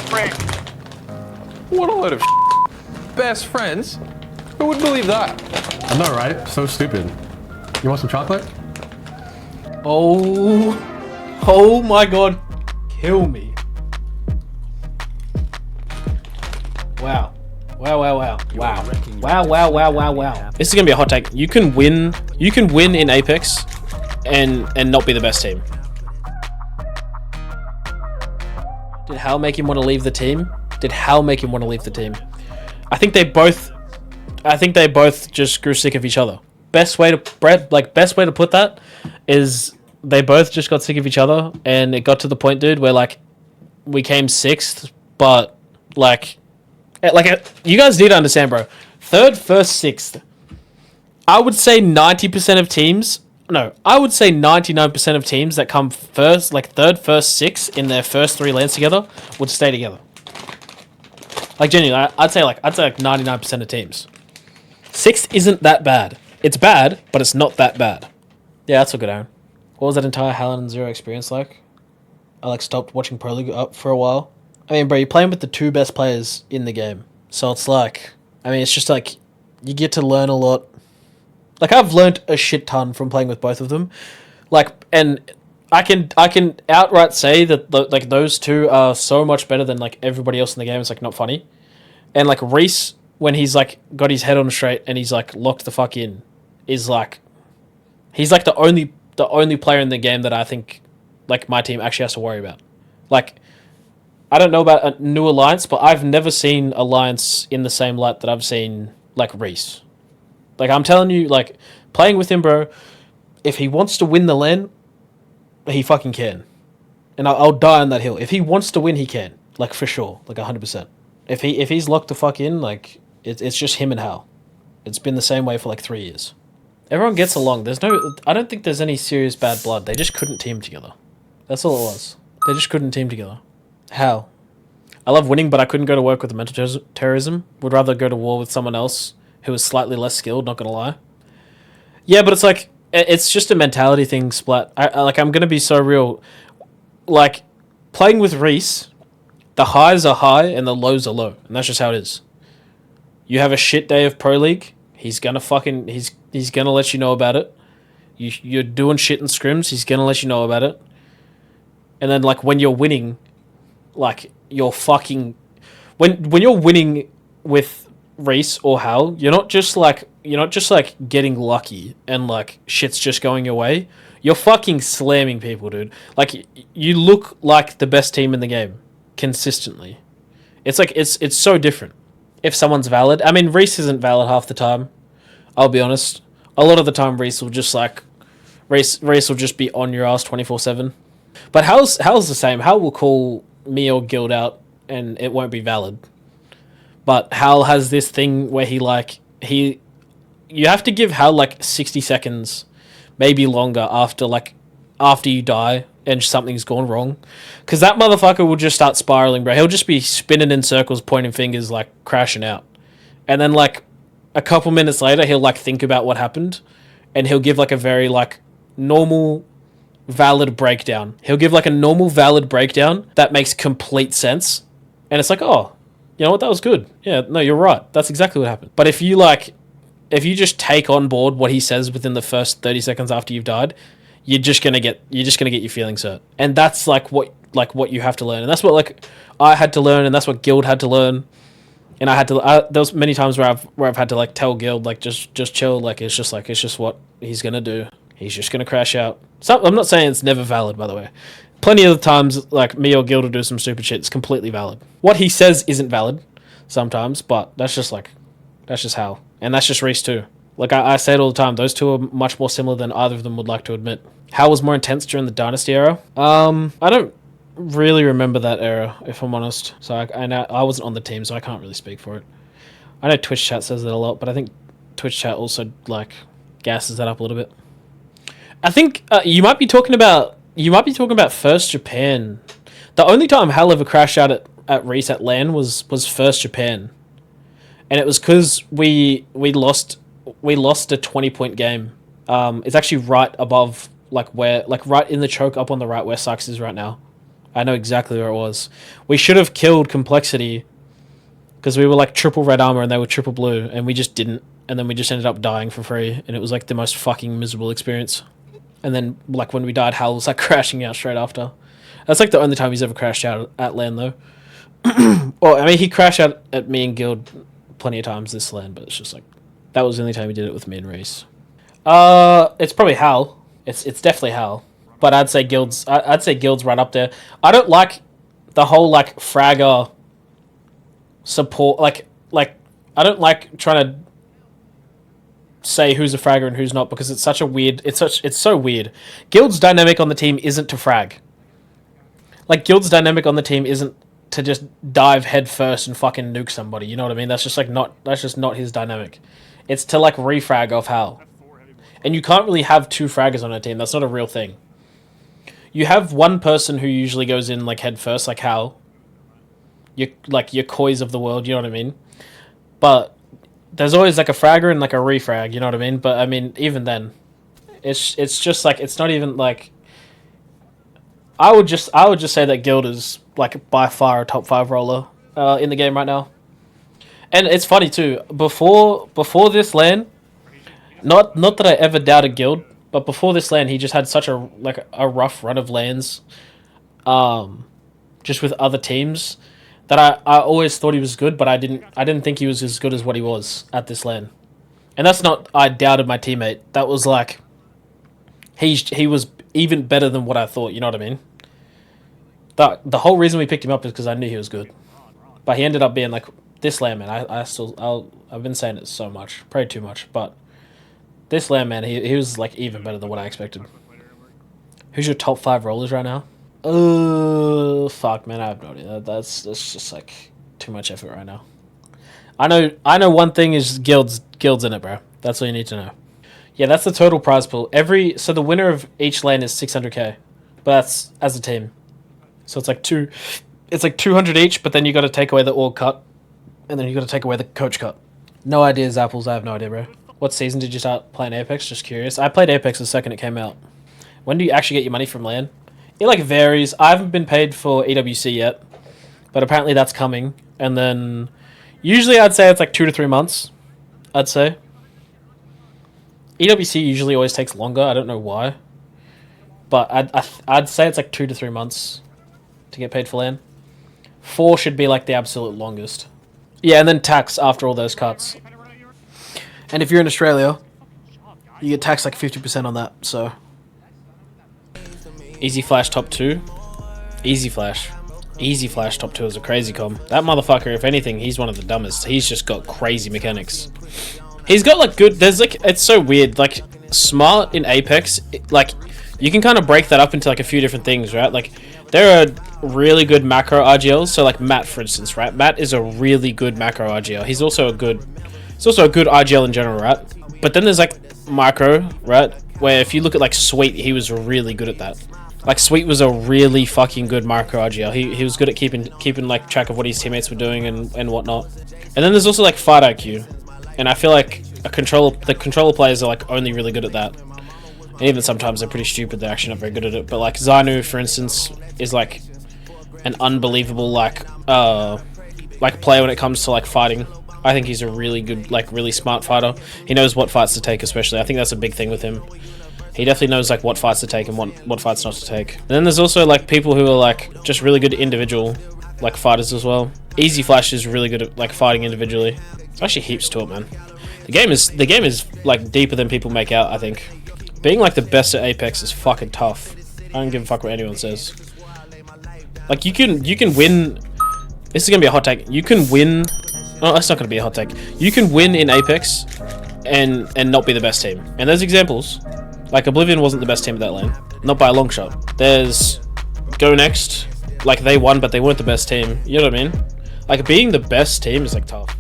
friends. What a load of best friends? Who would believe that? I know, right? So stupid. You want some chocolate? Oh my god. Kill me. Wow. Wow. This is gonna be a hot take. You can win in Apex and not be the best team. Did Hal make him want to leave the team? I think they both just grew sick of each other. Best way to put that is they both just got sick of each other, and it got to the point, dude, where like we came 6th, but like you guys need to understand, bro. 3rd, 1st, 6th. I would say 90% of teams. No, I would say 99% of teams that come first, like 3rd, 1st, 6th in their first 3 lanes together would stay together. Like genuinely, I'd say like 99% of teams. 6th isn't that bad. It's bad, but it's not that bad. Yeah, that's a good Aaron. What was that entire Hal and Zer0 experience like? I like stopped watching Pro League up for a while. I mean, bro, you're playing with the 2 best players in the game, so it's like, I mean, it's just like you get to learn a lot. Like I've learned a shit ton from playing with both of them. Like, and I can outright say that like those 2 are so much better than like everybody else in the game. It's like not funny. And like Reese, when he's like got his head on straight and he's like locked the fuck in, is like he's like the only player in the game that I think like my team actually has to worry about. Like I don't know about a new Alliance, but I've never seen Alliance in the same light that I've seen like Reese. Like I'm telling you, like playing with him, bro, if he wants to win the lane, he fucking can. And I'll die on that hill. If he wants to win, he can. Like for sure. Like 100%. If he's locked the fuck in, like it's just him and Hal. It's been the same way for like 3 years. Everyone gets along. I don't think there's any serious bad blood. They just couldn't team together. That's all it was. They just couldn't team together. How? I love winning, but I couldn't go to work with the mental terrorism. Would rather go to war with someone else who is slightly less skilled, not gonna lie. Yeah, but it's like, it's just a mentality thing, Splat. I'm gonna be so real. Like, playing with Reese, the highs are high and the lows are low. And that's just how it is. You have a shit day of Pro League, he's gonna let you know about it. You're doing shit in scrims, he's gonna let you know about it. And then, like, when you're winning, like, you're fucking... When you're winning with Reese or Hal, you're not just like getting lucky and like shit's just going your way. You're fucking slamming people, dude. Like you look like the best team in the game consistently. It's like it's so different. If someone's valid, I mean Reese isn't valid half the time. I'll be honest. A lot of the time Reese will just be on your ass 24/7. But Hal's the same. Hal will call me or Gild out and it won't be valid. But Hal has this thing where you have to give Hal like 60 seconds, maybe longer after you die and something's gone wrong. Because that motherfucker will just start spiraling, bro. He'll just be spinning in circles, pointing fingers, like crashing out. And then like a couple minutes later, he'll like think about what happened and he'll give like a very like normal, valid breakdown. He'll give like a normal, valid breakdown that makes complete sense. And it's like, oh, you know what? That was good. Yeah, no, you're right. That's exactly what happened. But if you just take on board what he says within the first 30 seconds after you've died, you're just gonna get your feelings hurt. And that's like what you have to learn. And that's what like I had to learn, and that's what Gild had to learn. And there was many times where I've had to like tell Gild like just chill. Like it's just what he's gonna do. He's just gonna crash out. So I'm not saying it's never valid, by the way. Plenty of the times, like, me or Gild will do some stupid shit. It's completely valid. What he says isn't valid sometimes, but that's just how. And that's just Reese too. Like, I say it all the time. Those 2 are much more similar than either of them would like to admit. How was more intense during the Dynasty era? I don't really remember that era, if I'm honest. So I wasn't on the team, so I can't really speak for it. I know Twitch chat says that a lot, but I think Twitch chat also, like, gasses that up a little bit. I think you might be talking about First Japan. The only time Hal ever crashed out at Reese at LAN was First Japan, and it was because we lost a 20-point game. It's actually right above right in the choke up on the right where Sykes is right now. I know exactly where it was. We should have killed Complexity because we were like triple red armor and they were triple blue, and we just didn't. And then we just ended up dying for free, and it was like the most fucking miserable experience. And then like when we died, Hal was like crashing out straight after. That's like the only time he's ever crashed out at LAN though. Well, I mean, he crashed out at me and Gild plenty of times this LAN, but it's just like that was the only time he did it with me and Reese. It's probably Hal. It's definitely Hal. But I'd say Gild's right up there. I don't like the whole like Fragger support. Like I don't like trying to say who's a fragger and who's not, because it's such a weird. It's so weird. Gild's dynamic on the team isn't to frag. Like Gild's dynamic on the team isn't to just dive head first and fucking nuke somebody. You know what I mean? That's just not his dynamic. It's to like refrag off Hal. And you can't really have two fraggers on a team. That's not a real thing. You have one person who usually goes in like head first, like Hal. Your Kois of the world, you know what I mean? But there's always like a fragger and like a refrag, you know what I mean? But I mean, even then, it's just like it's not even like. I would just say that Gild is like by far a top 5 roller in the game right now. And it's funny too. Before this LAN, not that I ever doubted Gild, but before this LAN, he just had such a rough run of LANs, just with other teams, that I always thought he was good, but I didn't think he was as good as what he was at this LAN. And that's not I doubted my teammate. That was like he was even better than what I thought. You know what I mean? The whole reason we picked him up is because I knew he was good, but he ended up being like this LAN, man. I've been saying it so much, probably too much, but this LAN, man, he was like even better than what I expected. Who's your top 5 rollers right now? Fuck, man, I have no idea. That's just like too much effort right now. I know one thing is Gild's in it, bro. That's all you need to know. Yeah, that's the total prize pool. So the winner of each LAN is 600k, but that's as a team. So it's like 200 each, but then you got to take away the org cut, and then you got to take away the coach cut. No ideas, Apples. I have no idea, bro. What season did you start playing Apex? Just curious. I played Apex the second it came out. When do you actually get your money from LAN? It like varies. I haven't been paid for EWC yet, but apparently that's coming. And then usually I'd say it's like 2 to 3 months. I'd say. EWC usually always takes longer. I don't know why, but I'd say it's like 2 to 3 months to get paid for LAN. 4 should be like the absolute longest. Yeah, and then tax after all those cuts. And if you're in Australia, you get taxed like 50% on that. So Easy Flash top 2. Easy Flash top 2 is a crazy com. That motherfucker, if anything, he's one of the dumbest. He's just got crazy mechanics. He's got like good. There's like it's so weird. Like smart in Apex, like you can kind of break that up into like a few different things, right? Like there are really good macro RGLs. So like Matt, for instance, right? Matt is a really good macro RGL. He's also a good RGL in general, right? But then there's like micro, right? Where if you look at like Sweet, he was really good at that. Like Sweet was a really fucking good micro RGL. He was good at keeping like track of what his teammates were doing and whatnot. And then there's also like fight IQ. And I feel like the controller players are like only really good at that. And even sometimes they're pretty stupid. They're actually not very good at it. But like Zer0, for instance, is like an unbelievable like player when it comes to like fighting. I think he's a really good, like really smart fighter. He knows what fights to take, especially. I think that's a big thing with him. He definitely knows like what fights to take and what fights not to take. And then there's also like people who are like just really good individual like fighters as well. Easy Flash is really good at like fighting individually. It's actually heaps to it, man. The game is like deeper than people make out, I think. Being like the best at Apex is fucking tough. I don't give a fuck what anyone says. Like you can win. This is gonna be a hot take. You can win. Oh, that's not gonna be a hot take. You can win in Apex and not be the best team. And there's examples. Like Oblivion wasn't the best team at that lane, not by a long shot. There's Go Next. Like they won, but they weren't the best team. You know what I mean? Like being the best team is like tough.